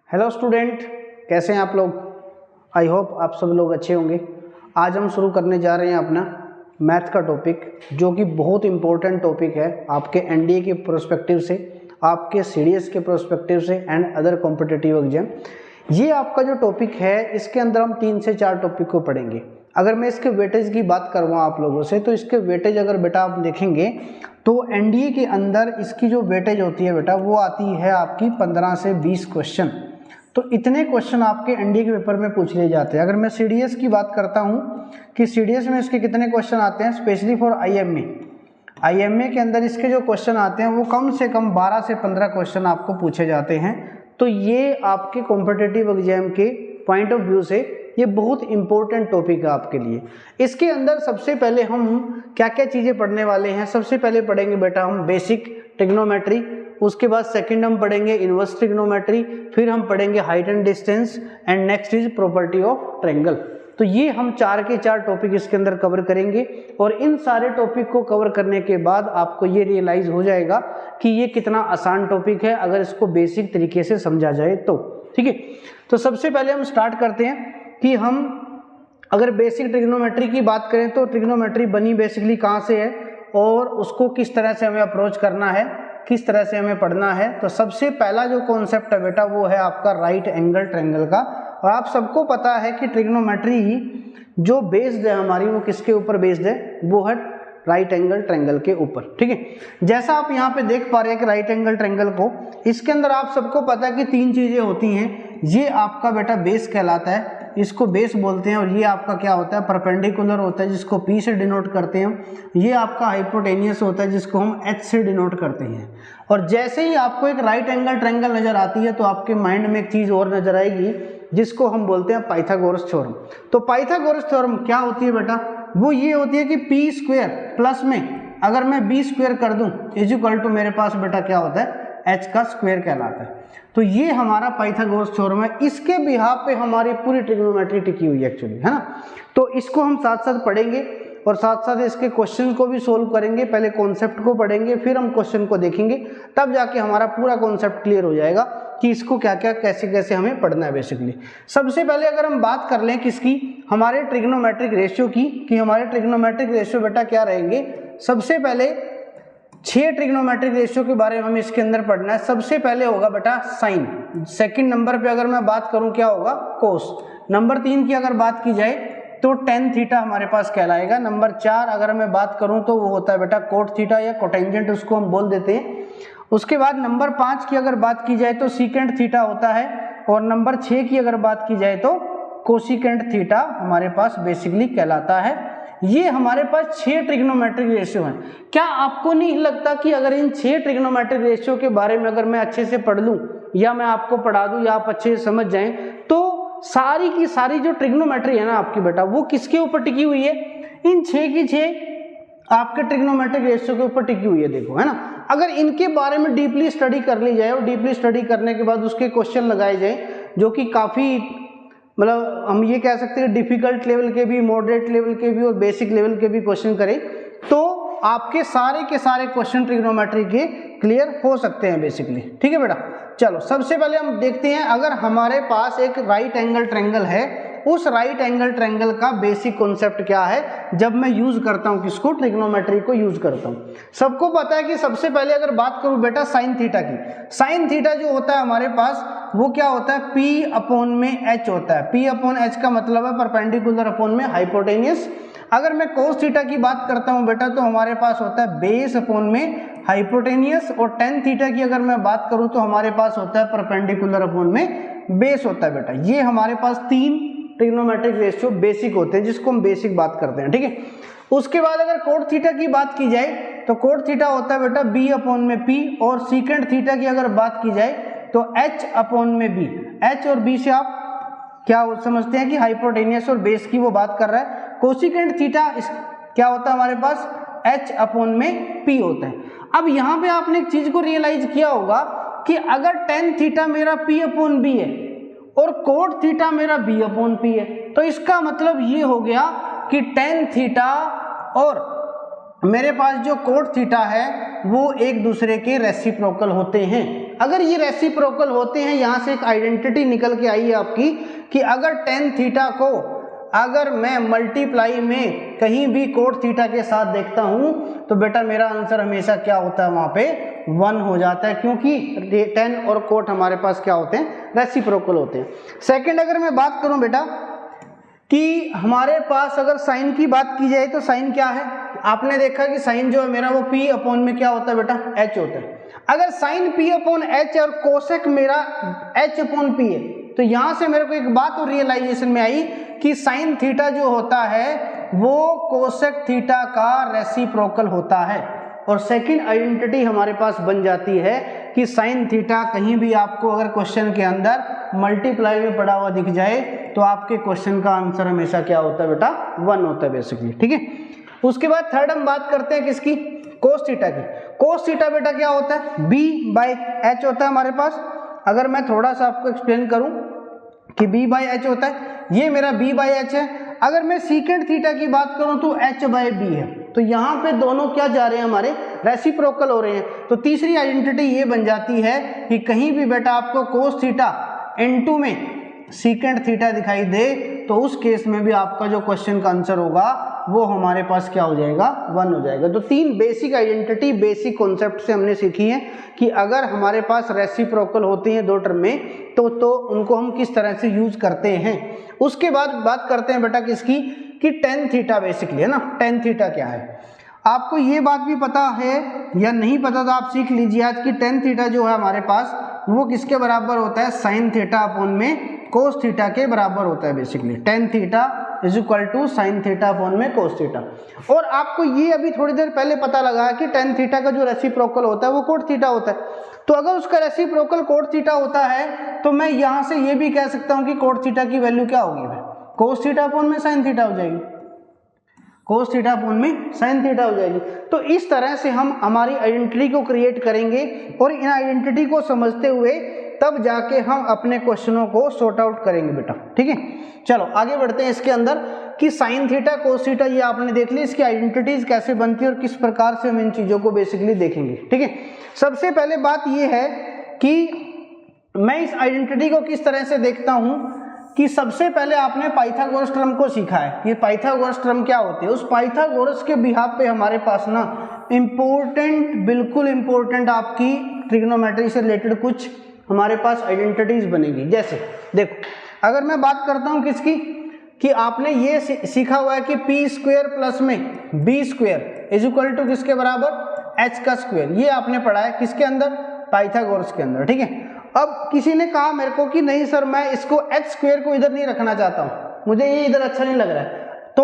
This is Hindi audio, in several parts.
हेलो स्टूडेंट, कैसे हैं आप लोग। आई होप आप सब लोग अच्छे होंगे। आज हम शुरू करने जा रहे हैं अपना मैथ का टॉपिक, जो कि बहुत इम्पोर्टेंट टॉपिक है आपके एनडीए के प्रोस्पेक्टिव से, आपके सीडीएस के प्रोस्पेक्टिव से एंड अदर कॉम्पिटिटिव एग्जाम। ये आपका जो टॉपिक है, इसके अंदर हम 3 से 4 टॉपिक को पढ़ेंगे। अगर मैं इसके वेटेज की बात करवाऊँ आप लोगों से, तो इसके वेटेज अगर बेटा आप देखेंगे तो एनडीए के अंदर इसकी जो वेटेज होती है बेटा, वो आती है आपकी 15 से 20 क्वेश्चन। तो इतने क्वेश्चन आपके एनडीए के पेपर में पूछ लिए जाते हैं। अगर मैं सीडीएस की बात करता हूं कि सीडीएस में इसके कितने क्वेश्चन आते हैं, स्पेशली फॉर आईएमए के अंदर इसके जो क्वेश्चन आते हैं वो कम से कम 12 से 15 क्वेश्चन आपको पूछे जाते हैं। तो ये आपके कॉम्पिटिटिव एग्जाम के पॉइंट ऑफ व्यू से ये बहुत इंपॉर्टेंट टॉपिक है आपके लिए। इसके अंदर सबसे पहले हम क्या क्या चीज़ें पढ़ने वाले हैं। सबसे पहले पढ़ेंगे बेटा हम बेसिक ट्रिग्नोमेट्री, उसके बाद सेकंड हम पढ़ेंगे इनवर्स ट्रिग्नोमेट्री, फिर हम पढ़ेंगे height and distance and next is property of triangle. तो ये हम 4 के 4 टॉपिक इसके अंदर कवर करेंगे और इन सारे टॉपिक को कवर करने के बाद आपको ये रियलाइज हो जाएगा कि ये कितना आसान टॉपिक है अगर इसको बेसिक तरीके से समझा जाए तो। ठीक है, तो सबसे पहले हम स्टार्ट करते हैं कि हम अगर बेसिक ट्रिग्नोमेट्री की बात करें तो ट्रिग्नोमेट्री बनी बेसिकली कहाँ से है और उसको किस तरह से हमें अप्रोच करना है, किस तरह से हमें पढ़ना है। तो सबसे पहला जो कॉन्सेप्ट है बेटा वो है आपका राइट एंगल ट्रायंगल का। और आप सबको पता है कि ट्रिग्नोमेट्री ही जो बेस्ड है हमारी, वो किसके ऊपर बेस्ड है, वो है राइट एंगल ट्रायंगल के ऊपर। ठीक है, जैसा आप यहाँ पे देख पा रहे हैं कि राइट एंगल ट्रायंगल को, इसके अंदर आप सबको पता है कि 3 चीजें होती हैं। ये आपका बेटा बेस कहलाता है, इसको बेस बोलते हैं। और ये आपका क्या होता है, परपेंडिकुलर होता है जिसको P से डिनोट करते हैं। ये आपका हाइपोटेनियस होता है जिसको हम H से डिनोट करते हैं। और जैसे ही आपको एक राइट एंगल ट्रायंगल नजर आती है तो आपके माइंड में एक चीज और नजर आएगी जिसको हम बोलते हैं पाइथागोरस थ्योरम। तो पाइथागोरस थ्योरम क्या होती है बेटा, वो ये होती है कि पी स्क्वायर प्लस में अगर मैं बी स्क्वायर कर दूं इज इक्वल टू मेरे पास बेटा क्या होता है, एच का स्क्वायर कहलाता है। तो ये हमारा पाइथागोरस थ्योरम है। इसके बिहाफ पे हमारी पूरी ट्रिग्नोमेट्री टिकी हुई है एक्चुअली, है ना। तो इसको हम साथ साथ पढ़ेंगे और साथ साथ इसके क्वेश्चन को भी सोल्व करेंगे। पहले कॉन्सेप्ट को पढ़ेंगे, फिर हम क्वेश्चन को देखेंगे, तब जाके हमारा पूरा कॉन्सेप्ट क्लियर हो जाएगा कि इसको क्या क्या कैसे कैसे हमें पढ़ना है बेसिकली। सबसे पहले अगर हम बात कर लें किसकी, हमारे ट्रिग्नोमेट्रिक रेशियो की, कि हमारे ट्रिग्नोमेट्रिक रेशियो बेटा क्या रहेंगे। सबसे पहले 6 ट्रिग्नोमेट्रिक रेशियो के बारे में हमें इसके अंदर पढ़ना है। सबसे पहले होगा बेटा साइन, सेकंड नंबर पे अगर मैं बात करूं क्या होगा, कोस। नंबर 3 की अगर बात की जाए तो टेन थीटा हमारे पास कहलाएगा। नंबर 4 अगर मैं बात करूं तो वो होता है बेटा कोट थीटा या कोटेंजेंट, उसको हम बोल देते हैं। उसके बाद नंबर 5 की अगर बात की जाए तो सीकेंट थीटा होता है। और नंबर 6 की अगर बात की जाए तो कोसिकेंट थीटा हमारे पास बेसिकली कहलाता है। ये हमारे पास 6 ट्रिग्नोमेट्रिक रेशियो हैं। क्या आपको नहीं लगता कि अगर इन 6 ट्रिग्नोमेट्रिक रेशियो के बारे में अगर मैं अच्छे से पढ़ लूं या मैं आपको पढ़ा दूं या आप अच्छे से समझ जाएं, तो सारी की सारी जो ट्रिग्नोमेट्री है ना आपकी बेटा, वो किसके ऊपर टिकी हुई है, इन 6 की 6 आपके ट्रिग्नोमेट्रिक रेशियो के ऊपर टिकी हुई है। देखो, है ना। अगर इनके बारे में डीपली स्टडी कर ली जाए और डीपली स्टडी करने के बाद उसके क्वेश्चन लगाए जाए, जो कि काफी मतलब हम ये कह सकते हैं डिफिकल्ट लेवल के भी, मॉडरेट लेवल के भी और बेसिक लेवल के भी क्वेश्चन करें, तो आपके सारे के सारे क्वेश्चन ट्रिग्नोमेट्री के क्लियर हो सकते हैं बेसिकली। ठीक है बेटा, चलो सबसे पहले हम देखते हैं, अगर हमारे पास एक राइट एंगल ट्रायंगल है, उस राइट एंगल ट्रायंगल का बेसिक कॉन्सेप्ट क्या है जब मैं यूज करता हूं, किसको, ट्रिग्नोमेट्री को यूज करता हूं। सबको पता है कि सबसे पहले अगर बात करूं बेटा साइन थीटा की, साइन थीटा जो होता है हमारे पास वो क्या होता है, पी अपॉन में एच होता है। पी अपॉन एच का मतलब है परपेंडिकुलर अपॉन में हाइपोटेनियस। अगर मैं कोस थीटा की बात करता हूं बेटा तो हमारे पास होता है बेस अपॉन में हाइपोटेनियस। और टेन थीटा की अगर मैं बात करूं तो हमारे पास होता है परपेंडिकुलर अपॉन में बेस होता है बेटा। ये हमारे पास 3 ट्रिग्नोमेट्रिक रेशियो बेसिक होते हैं जिसको हम बेसिक बात करते हैं। ठीक है, उसके बाद अगर कोट थीटा की बात की जाए तो कोट थीटा होता है बेटा बी अपॉन में पी। और सीकेंट थीटा की अगर बात की जाए तो एच अपॉन में बी। एच और बी से आप क्या समझते हैं कि हाइपोटेनियस और बेस की वो बात कर रहा है। कोसिकेंट थीटा क्या होता है हमारे पास, एच अपॉन में पी होता है। अब यहाँ पे आपने एक चीज को रियलाइज किया होगा कि अगर टेन थीटा मेरा पी अपॉन बी है और कोट थीटा मेरा बी अपॉन पी है, तो इसका मतलब ये हो गया कि टेन थीटा और मेरे पास जो कोट थीटा है वो एक दूसरे के रेसिप्रोकल होते हैं। अगर ये रेसिप्रोकल होते हैं, यहाँ से एक आइडेंटिटी निकल के आई है आपकी कि अगर टेन थीटा को अगर मैं मल्टीप्लाई में कहीं भी कोट थीटा के साथ देखता हूं तो बेटा मेरा आंसर हमेशा क्या होता है, वहां पे 1 हो जाता है, क्योंकि टेन और कोट हमारे पास क्या होते हैं, रेसिप्रोकल होते हैं। सेकंड अगर मैं बात करूं बेटा कि हमारे पास अगर साइन की बात की जाए तो साइन क्या है, आपने देखा कि साइन जो है मेरा वो p अपॉन में क्या होता है बेटा, h होता है। अगर साइन p अपॉन h और कोसेक मेरा h अपॉन p है, तो यहां से मेरे को एक बात और रियलाइजेशन में आई कि साइन थीटा जो होता है वो कोसेक थीटा का रेसिप्रोकल होता है। और सेकंड आइडेंटिटी हमारे पास बन जाती है कि साइन थीटा कहीं भी आपको अगर क्वेश्चन के अंदर मल्टीप्लाई में पड़ा हुआ दिख जाए तो आपके क्वेश्चन का आंसर हमेशा क्या होता है बेटा, 1 होता है बेसिकली, ठीक है। उसके बाद थर्ड हम बात करते हैं किसकी, कोस थीटा की। कोस थीटा बेटा क्या होता है, b बाई एच होता है हमारे पास। अगर मैं थोड़ा सा आपको एक्सप्लेन करूं कि b बाई एच होता है, ये मेरा b बाई एच है। अगर मैं सीकेंट थीटा की बात करूं तो h बाई b है, तो यहाँ पे दोनों क्या जा रहे हैं, हमारे रेसिप्रोकल हो रहे हैं। तो तीसरी आइडेंटिटी ये बन जाती है कि कहीं भी बेटा आपको कोस थीटा इनटू में सीकेंट थीटा दिखाई दे तो उस केस में भी आपका जो क्वेश्चन का आंसर होगा वो हमारे पास क्या हो जाएगा, 1 हो जाएगा। तो तीन बेसिक आइडेंटिटी बेसिक कॉन्सेप्ट से हमने सीखी है कि अगर हमारे पास रेसिप्रोकल होते हैं दो टर्म में तो उनको हम किस तरह से यूज करते हैं। उसके बाद बात करते हैं बेटा किसकी, कि टेन थीटा बेसिकली है ना। टेन थीटा क्या है, आपको ये बात भी पता है या नहीं पता तो आप सीख लीजिए आज की। टेन थीटा जो है हमारे पास वो किसके बराबर होता है, साइन थीटा अपॉन में कोस थीटा के बराबर होता है basically. Tan theta is equal to sine theta upon में कोस थीटा। और आपको ये अभी थोड़ी देर पहले पता लगा कि टेन थीटा का जो रेसिप्रोकल होता है वो कोट थीटा होता है। तो अगर उसका रेसिप्रोकल कोट थीटा होता है तो मैं यहां से ये भी कह सकता हूं कि कोट थीटा की वैल्यू क्या होगी, कोस थीटा अपॉन में साइन थीटा हो जाएगी, कोस थीटा अपॉन में साइन थीटा हो जाएगी। तो इस तरह से हम हमारी आइडेंटिटी को क्रिएट करेंगे और इन आइडेंटिटी को समझते हुए तब जाके हम अपने क्वेश्चनों को सॉर्ट आउट करेंगे बेटा, ठीक है। चलो आगे बढ़ते हैं इसके अंदर कि साइन थीटा कोस थीटा ये आपने देख लिया, इसकी आइडेंटिटीज कैसे बनती है और किस प्रकार से हम इन चीजों को बेसिकली देखेंगे, ठीक है। सबसे पहले बात ये है कि मैं इस आइडेंटिटी को किस तरह से देखता हूं कि सबसे पहले आपने पाइथागोरस थ्योरम को सीखा है कि पाइथागोरस थ्योरम क्या होती है। उस पाइथागोरस के बिहाफ पे हमारे पास ना इंपॉर्टेंट, बिल्कुल इंपॉर्टेंट आपकी ट्रिग्नोमेट्री से रिलेटेड कुछ हमारे पास आइडेंटिटीज बनेगी। जैसे देखो, अगर मैं बात करता हूं किसकी, कि आपने ये सीखा हुआ है कि पी स्क्वायर प्लस में B square is equal to किसके बराबर, एच का स्क्वायर। ये आपने पढ़ा है किसके अंदर, पाइथागोरस के अंदर, ठीक है। अब किसी ने कहा मेरे को कि नहीं सर मैं इसको एच स्क्वायर को इधर नहीं रखना चाहता हूं, मुझे ये इधर अच्छा नहीं लग रहा है, तो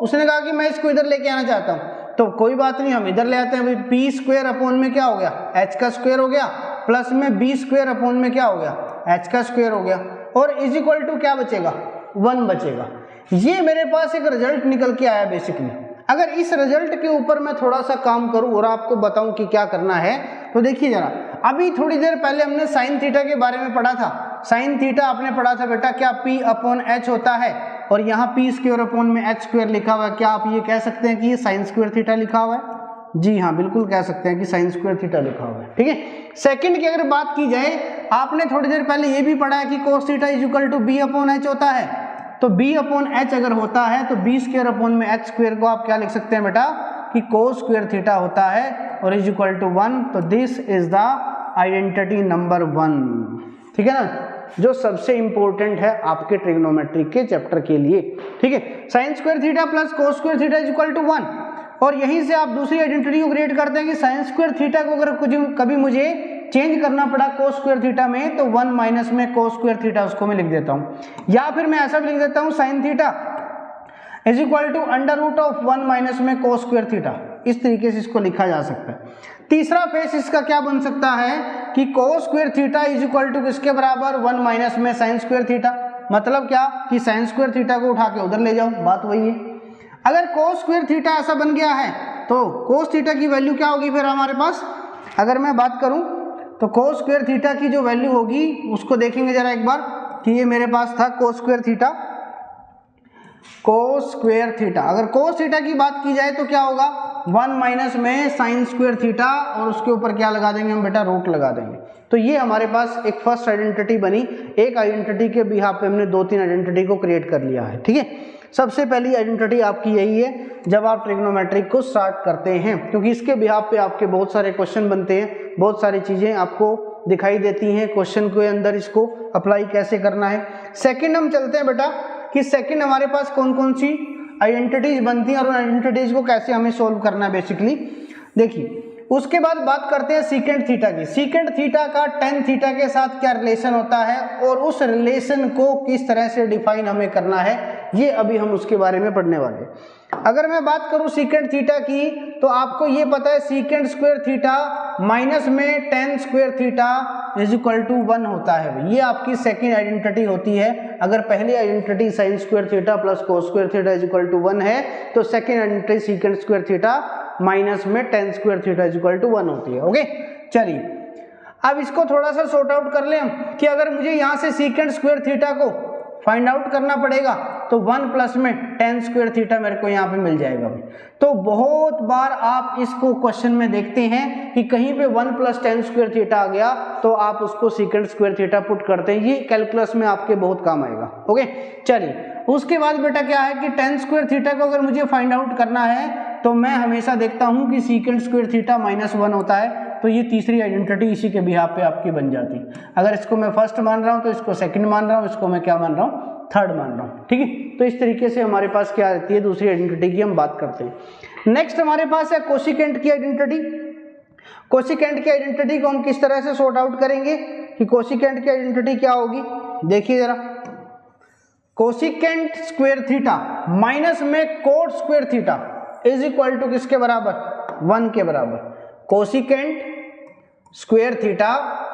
उसने कहा कि मैं इसको इधर लेके आना चाहता हूं। तो कोई बात नहीं, हम इधर ले आते हैं। पी स्क्वायर अपॉन में क्या हो गया, एच का स्क्वायर हो गया, प्लस में बी स्क्वायर अपॉन में क्या हो गया, एच का स्क्वायर हो गया, और इज इक्वल टू क्या बचेगा, 1 बचेगा। ये मेरे पास एक रिजल्ट निकल के आया बेसिकली। अगर इस रिजल्ट के ऊपर मैं थोड़ा सा काम करूं और आपको बताऊं कि क्या करना है, तो देखिए जरा, अभी थोड़ी देर पहले हमने साइन थीटा के बारे में पढ़ा था। साइन थीटा आपने पढ़ा था बेटा क्या p अपॉन एच होता है, और यहाँ पी स्क्वायर अपॉन में एच स्क्वायर लिखा हुआ है। क्या आप ये कह सकते हैं कि ये साइन स्क्वायर थीटा लिखा हुआ है? जी हाँ, बिल्कुल कह सकते हैं कि साइन स्क्वायर थीटा लिखा हुआ है, ठीक है। सेकंड की अगर बात की जाए, आपने थोड़ी देर पहले ये भी पढ़ा है कि cos theta is equal to B upon H होता है। तो b अपॉन एच अगर होता है तो बी स्क्वायर अपॉन में एच स्क्वायर को आप क्या लिख सकते हैं बेटा, कि कोस स्क्वायर थीटा होता है और इज इक्वल टू 1। तो this is the identity number 1, ठीक है ना, जो सबसे इंपॉर्टेंट है आपके ट्रिग्नोमेट्री के चैप्टर के लिए, ठीक है। Sine square theta plus cos square theta is equal to 1, और यहीं से आप दूसरी आइडेंटिटी को क्रिएट करते हैं कि साइन स्क्वायर थीटा को अगर कुछ कभी मुझे चेंज करना पड़ा कोस स्क्वायर थीटा में, तो 1 माइनस में कोस स्क्वायर थीटा उसको मैं लिख देता हूं। या फिर मैं ऐसा भी लिख देता हूं sine theta is equal to under root of 1 minus में कोस स्क्वायर थीटा। इस तरीके से इसको लिखा जा सकता है। तीसरा फेस इसका क्या बन सकता है कि cos square theta is equal to किसके बराबर, 1 माइनस में साइन स्क्वायर थीटा। मतलब क्या कि साइन स्क्वायर थीटा को उठा के उधर ले जाओ, बात वही है। अगर कोस स्क्वायर थीटा ऐसा बन गया है तो कोस थीटा की वैल्यू क्या होगी फिर हमारे पास, अगर मैं बात करूं तो कोस स्क्वायर थीटा की जो वैल्यू होगी उसको देखेंगे जरा एक बार, कि ये मेरे पास था कोस स्क्वायर थीटा। कोस स्क्वायर थीटा, अगर कोस थीटा की बात की जाए तो क्या होगा, 1 माइनस में साइन स्क्वायर थीटा और उसके ऊपर क्या लगा देंगे हम बेटा, रूट लगा देंगे। तो ये हमारे पास एक फर्स्ट आइडेंटिटी बनी। एक आइडेंटिटी के बिहाफ पे हमने 2-3 आइडेंटिटी को क्रिएट कर लिया है, ठीक है। सबसे पहली आइडेंटिटी आपकी यही है जब आप ट्रिग्नोमेट्री को स्टार्ट करते हैं, क्योंकि इसके बिहाफ पे आपके बहुत सारे क्वेश्चन बनते हैं, बहुत सारी चीज़ें आपको दिखाई देती हैं क्वेश्चन के अंदर, इसको अप्लाई कैसे करना है। सेकंड हम चलते हैं बेटा कि सेकंड हमारे पास कौन कौन सी आइडेंटिटीज बनती हैं और उन आइडेंटिटीज को कैसे हमें सोल्व करना है बेसिकली। देखिए उसके बाद बात करते हैं सीकेंट थीटा की। सीकेंट थीटा का टेन थीटा के साथ क्या रिलेशन होता है और उस रिलेशन को किस तरह से डिफाइन हमें करना है, ये अभी हम उसके बारे में पढ़ने वाले हैं। अगर मैं बात करूं सीकेंट थीटा की तो आपको ये पता है सीकेंट स्क्वायर थीटा माइनस में tan square theta is equal to 1 होता है। ये आपकी सेकेंड आइडेंटिटी होती है। अगर पहली identity sine square theta plus cos square theta is equal to 1 है तो second identity secant square theta minus में tan square theta is equal to 1 होती है। ओके चलिए अब इसको थोड़ा सा सॉर्ट आउट कर लें हम कि अगर मुझे यहाँ से सीकेंट स्क्वायर थीटा को फाइंड आउट करना पड़ेगा तो 1 प्लस में टेन स्क्वायर थीटा मेरे को यहाँ पे मिल जाएगा। तो बहुत बार आप इसको क्वेश्चन में देखते हैं कि कहीं पे 1 प्लस टेन स्क्वायर थीटा आ गया तो आप उसको सीकेंट स्क्वायर थीटा पुट करते हैं। ये कैलकुलस में आपके बहुत काम आएगा। ओके चलिए उसके बाद बेटा क्या है कि टेन स्क्वायर थीटा को अगर मुझे फाइंड आउट करना है तो मैं हमेशा देखता हूं कि सीकेंट स्क्वायर थीटा माइनस 1 होता है। तो ये तीसरी आइडेंटिटी इसी के बिहाफ पे आपकी बन जाती है। अगर इसको मैं फर्स्ट मान रहा हूं तो इसको सेकंड मान रहा हूं, इसको मैं क्या मान रहा हूं, थर्ड मान रहा हूं। ठीक है तो इस तरीके से हमारे पास क्या रहती है, दूसरी आइडेंटिटी की हम बात करते हैं। नेक्स्ट हमारे पास है कोसिकेंट की आइडेंटिटी। कोसिकेंट की आइडेंटिटी को हम किस तरह से सॉर्ट आउट करेंगे कि कोसिकेंट की आइडेंटिटी क्या होगी, देखिए जरा। कोसिकेंट स्क्वायर थीटा माइनस में cot square theta is equal to किसके बराबर, 1 के बराबर। कोसिकेंट स्क्वायर थीटा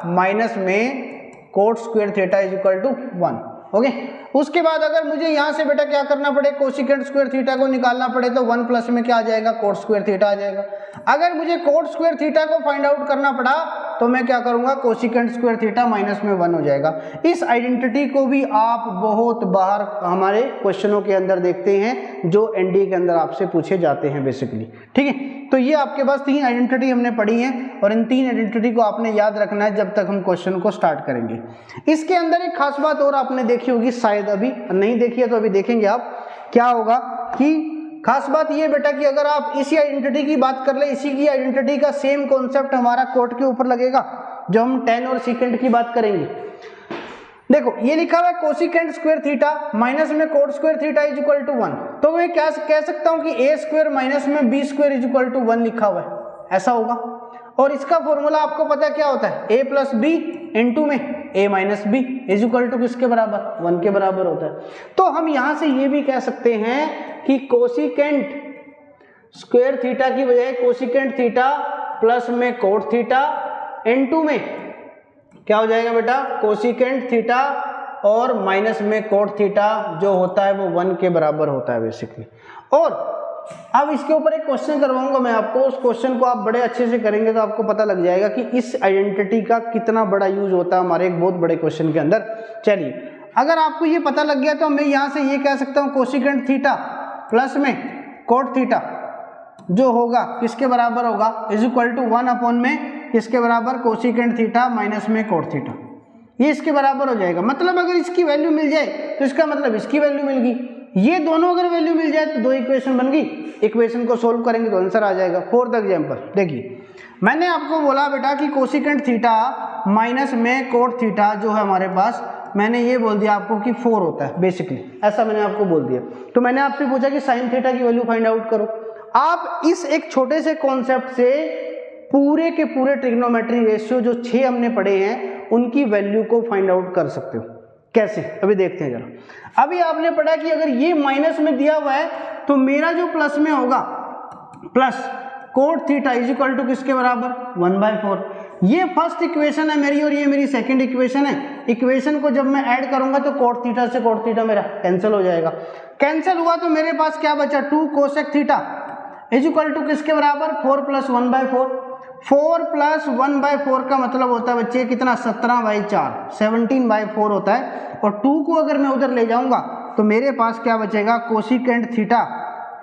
माइनस में cot square theta is equal to 1। Okay उसके बाद अगर मुझे यहां से बेटा क्या करना पड़े, कोसिकेंट स्क्वायर थीटा को निकालना पड़े तो 1 प्लस में क्या आ जाएगा, कोट स्क्वायर थीटा आ जाएगा। अगर मुझे कोट स्क्वायर थीटा को फाइंड आउट करना पड़ा तो मैं क्या करूंगा, कोसिकेंट स्क्वायर थीटा माइनस में 1 हो जाएगा। इस आइडेंटिटी को भी आप बहुत बाहर हमारे क्वेश्चनों के अंदर देखते हैं जो एनडीए के अंदर आपसे पूछे जाते हैं बेसिकली। ठीक है तो ये आपके पास 3 आइडेंटिटी हमने पढ़ी है और इन 3 आइडेंटिटी को आपने याद रखना है जब तक हम क्वेश्चन को स्टार्ट करेंगे। इसके अंदर एक खास बात और आपने देखी होगी, शायद अभी नहीं देखी है तो अभी देखेंगे आप। क्या होगा कि खास बात ये बेटा कि अगर आप इसी आइडेंटिटी की बात कर ले, इसी की आइडेंटिटी का सेम कॉन्सेप्ट हमारा कोट के ऊपर लगेगा जो हम टेन और सीकेंट की बात करेंगे। देखो ये लिखा हुआ है कोसिकेंट स्क्वायर थीटा माइनस में cot square theta is equal to 1। तो मैं क्या कह सकता हूं कि ए स्क्वायर माइनस में B square is equal to 1 लिखा हुआ है, ऐसा होगा। और इसका फॉर्मूला आपको पता है क्या होता है, ए प्लस बी इंटू में A minus B is equal to किसके बराबर, 1 के बराबर होता है। तो हम यहां से ये भी कह सकते हैं कि कोसिकेंट स्क्वायर थीटा की बजाय कोसिकेंट थीटा प्लस में कोट थीटा इंटू में क्या हो जाएगा बेटा, कोसिकेंट थीटा और माइनस में कोट थीटा जो होता है वो 1 के बराबर होता है बेसिकली। और अब इसके ऊपर एक क्वेश्चन करवाऊंगा मैं आपको, उस क्वेश्चन को आप बड़े अच्छे से करेंगे तो आपको पता लग जाएगा कि इस आइडेंटिटी का कितना बड़ा यूज होता है हमारे एक बहुत बड़े क्वेश्चन के अंदर। चलिए अगर आपको ये पता लग गया तो मैं यहाँ से ये कह सकता हूँ कोसिकेंट थीटा प्लस में कोट थीटा जो होगा किसके बराबर होगा, इज इक्वल टू 1 अपॉन में किसके बराबर, कोसिकेंट थीटा माइनस में कोट थीटा। ये इसके बराबर हो जाएगा। मतलब अगर इसकी वैल्यू मिल जाए तो इसका मतलब इसकी वैल्यू मिल गई। ये दोनों अगर वैल्यू मिल जाए तो 2 इक्वेशन बन गई। इक्वेशन को सोल्व करेंगे तो आंसर आ जाएगा। फोर्थ एग्जांपल देखिए, मैंने आपको बोला बेटा कि कोसिकेंट थीटा माइनस में कोट थीटा जो है हमारे पास, मैंने ये बोल दिया आपको कि 4 होता है बेसिकली, ऐसा मैंने आपको बोल दिया। तो मैंने आपसे पूछा कि साइन थीटा की वैल्यू फाइंड आउट करो। आप इस एक छोटे से कॉन्सेप्ट से पूरे के पूरे ट्रिग्नोमेट्री रेशियो जो 6 हमने पढ़े हैं उनकी वैल्यू को फाइंड आउट कर सकते हो। कैसे, अभी देखते हैं जरा। अभी आपने पढ़ा कि अगर ये माइनस में दिया हुआ है तो मेरा जो प्लस में होगा, plus cot theta is equal to किसके बराबर, 1/4। ये फर्स्ट इक्वेशन है मेरी और ये मेरी सेकंड इक्वेशन है। इक्वेशन को जब मैं ऐड करूंगा तो कोट थीटा से कोट थीटा मेरा कैंसिल हो जाएगा। कैंसिल हुआ तो मेरे पास क्या बचा, 2 cosec theta is equal to किसके बराबर, 4 प्लस 1/4। 4 प्लस 1/4 का मतलब होता है बच्चे कितना, 17/4, 17/4 होता है। और 2 को अगर मैं उधर ले जाऊंगा तो मेरे पास क्या बचेगा, cosecant theta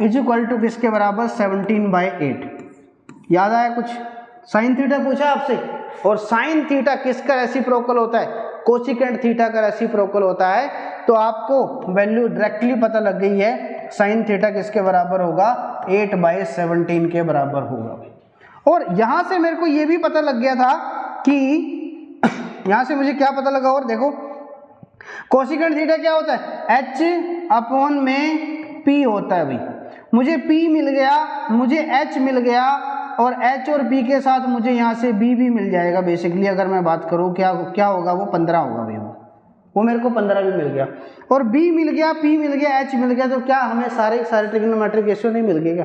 is equal to किसके बराबर 17/8। याद आया कुछ? साइन थीटा पूछा आपसे, और साइन थीटा किसका रेसिप्रोकल होता है? कोसिकेंट थीटा का रेसिप्रोकल होता है। तो आपको वैल्यू डायरेक्टली पता लग गई है, साइन थीटा किसके बराबर होगा? 8/17 के बराबर होगा। और यहां से मेरे को यह भी पता लग गया था कि यहां से मुझे क्या पता लगा, और देखो कोसिकेंट थीटा क्या होता है? h/में p होता है भाई। मुझे p मिल गया, मुझे h मिल गया, और h और p के साथ मुझे यहाँ से b भी मिल जाएगा। बेसिकली अगर मैं बात करूँ क्या होगा, वो 15 होगा भाई। वो मेरे को 15 भी मिल गया, और b मिल गया, p मिल गया, h मिल गया। तो क्या हमें सारे ट्रिग्नोमेट्रिक रेशियो नहीं मिल गए? क्या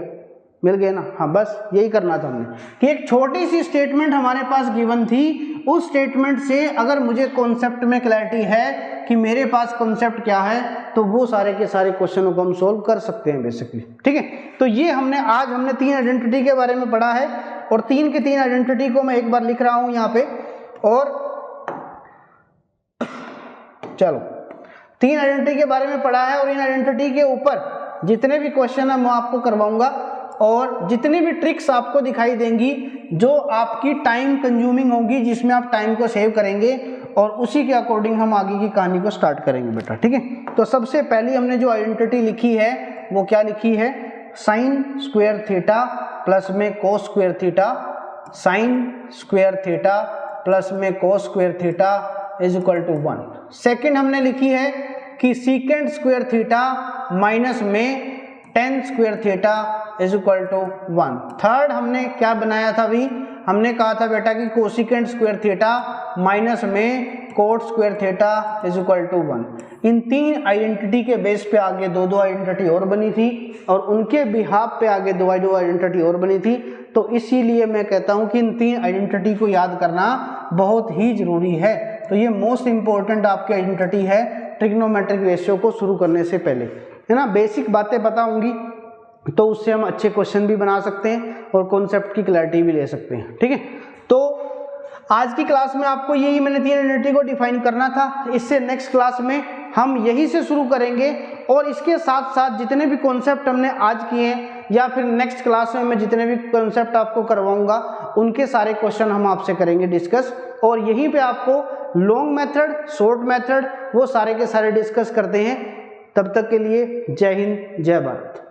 मिल गए ना? हाँ, बस यही करना था हमने कि एक छोटी सी स्टेटमेंट हमारे पास गिवन थी, उस स्टेटमेंट से अगर मुझे कॉन्सेप्ट में क्लैरिटी है कि मेरे पास कॉन्सेप्ट क्या है, तो वो सारे के सारे क्वेश्चनों को हम सोल्व कर सकते हैं बेसिकली। ठीक है, तो ये आज हमने 3 आइडेंटिटी के बारे में पढ़ा है, और 3 के 3 आइडेंटिटी को मैं एक बार लिख रहा हूं यहाँ पे। और चलो 3 आइडेंटिटी के बारे में पढ़ा है, और इन आइडेंटिटी के ऊपर जितने भी क्वेश्चन है मैं आपको करवाऊंगा, और जितनी भी ट्रिक्स आपको दिखाई देंगी जो आपकी टाइम कंज्यूमिंग होगी, जिसमें आप टाइम को सेव करेंगे, और उसी के अकॉर्डिंग हम आगे की कहानी को स्टार्ट करेंगे बेटा। ठीक है, तो सबसे पहली हमने जो आइडेंटिटी लिखी है वो क्या लिखी है? साइन स्क्वायर थीटा प्लस में cos square theta, sine square theta plus में cos square theta is equal to 1। Second हमने लिखी है कि सीकेंट स्क्वायर थीटा माइनस में tan square theta is equal to 1। Third हमने क्या बनाया था अभी? हमने कहा था बेटा कि कोसिकेंट स्क्वायर थीटा माइनस में cot square theta is equal to 1। इन 3 आइडेंटिटी के बेस पे आगे दो आइडेंटिटी और बनी थी, और उनके बिहाफ पे आगे दो आइडेंटिटी और बनी थी। तो इसीलिए मैं कहता हूं कि इन 3 आइडेंटिटी को याद करना बहुत ही जरूरी है। तो ये मोस्ट इंपॉर्टेंट आपकी आइडेंटिटी है ट्रिग्नोमेट्रिक रेशियो को शुरू करने से पहले, है ना। बेसिक बातें पता होंगी तो उससे हम अच्छे क्वेश्चन भी बना सकते हैं और कॉन्सेप्ट की क्लैरिटी भी ले सकते हैं। ठीक है, तो आज की क्लास में आपको यही मैंने 3 आइडेंटिटी को डिफाइन करना था। इससे नेक्स्ट क्लास में हम यही से शुरू करेंगे, और इसके साथ साथ जितने भी कॉन्सेप्ट हमने आज किए हैं, या फिर नेक्स्ट क्लास में मैं जितने भी कॉन्सेप्ट आपको करवाऊंगा उनके सारे क्वेश्चन हम आपसे करेंगे डिस्कस। और यहीं पे आपको लॉन्ग मेथड, शॉर्ट मेथड, वो सारे के सारे डिस्कस करते हैं। तब तक के लिए जय हिंद, जय भारत।